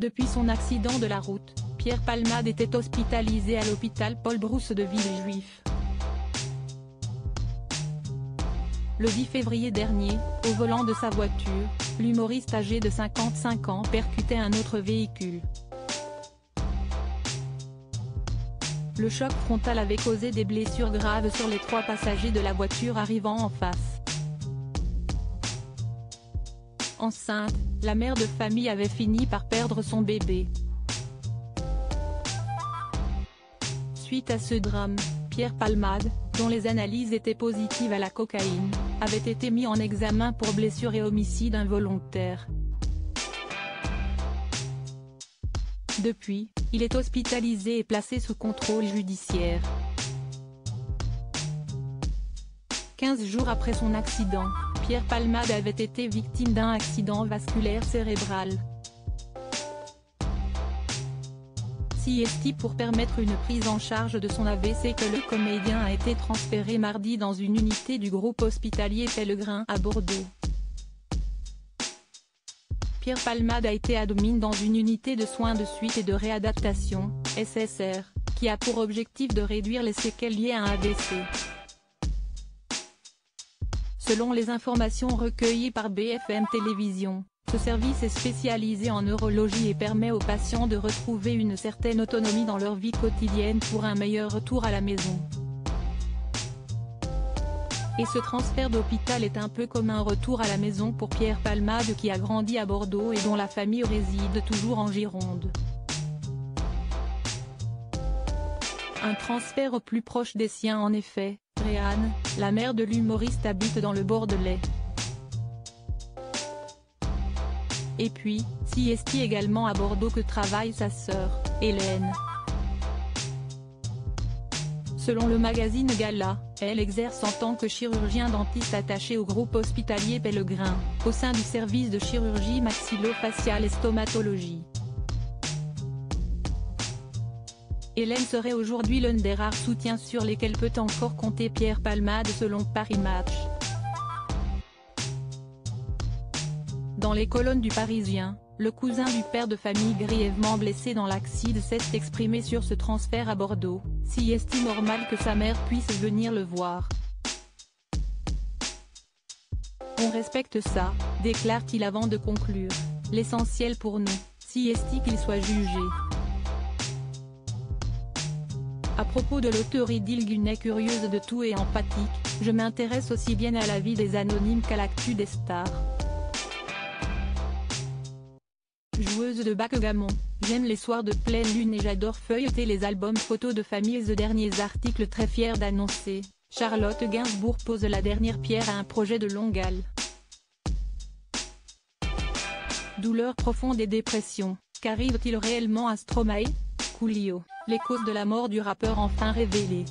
Depuis son accident de la route, Pierre Palmade était hospitalisé à l'hôpital Paul Brousse de Villejuif. Le 10 février dernier, au volant de sa voiture, l'humoriste âgé de 55 ans percutait un autre véhicule. Le choc frontal avait causé des blessures graves sur les 3 passagers de la voiture arrivant en face. Enceinte, la mère de famille avait fini par perdre son bébé. Suite à ce drame, Pierre Palmade, dont les analyses étaient positives à la cocaïne, avait été mis en examen pour blessure et homicide involontaire. Depuis, il est hospitalisé et placé sous contrôle judiciaire. 15 jours après son accident, Pierre Palmade avait été victime d'un accident vasculaire cérébral. CST pour permettre une prise en charge de son AVC que le comédien a été transféré mardi dans une unité du groupe hospitalier Pellegrin à Bordeaux. Pierre Palmade a été admis dans une unité de soins de suite et de réadaptation, SSR, qui a pour objectif de réduire les séquelles liées à un AVC. Selon les informations recueillies par BFM Télévision, ce service est spécialisé en neurologie et permet aux patients de retrouver une certaine autonomie dans leur vie quotidienne pour un meilleur retour à la maison. Et ce transfert d'hôpital est un peu comme un retour à la maison pour Pierre Palmade qui a grandi à Bordeaux et dont la famille réside toujours en Gironde. Un transfert au plus proche des siens en effet. Réanne, la mère de l'humoriste habite dans le Bordelais. Et puis, CST également à Bordeaux que travaille sa sœur, Hélène. Selon le magazine Gala, elle exerce en tant que chirurgien dentiste attaché au groupe hospitalier Pellegrin, au sein du service de chirurgie maxillo-faciale et stomatologie. Hélène serait aujourd'hui l'un des rares soutiens sur lesquels peut encore compter Pierre Palmade selon Paris Match. Dans les colonnes du Parisien, le cousin du père de famille grièvement blessé dans l'accident s'est exprimé sur ce transfert à Bordeaux, si est-il normal que sa mère puisse venir le voir. On respecte ça, déclare-t-il avant de conclure, l'essentiel pour nous, si est-il qu'il soit jugé. À propos de l'auteur Idil Gunet curieuse de tout et empathique, je m'intéresse aussi bien à la vie des anonymes qu'à l'actu des stars. Joueuse de backgammon, j'aime les soirs de pleine lune et j'adore feuilleter les albums photos de famille. The derniers articles très fiers d'annoncer, Charlotte Gainsbourg pose la dernière pierre à un projet de longue haleine. Douleur profonde et dépression, qu'arrive-t-il réellement à Stromae? Coolio, les causes de la mort du rappeur enfin révélées.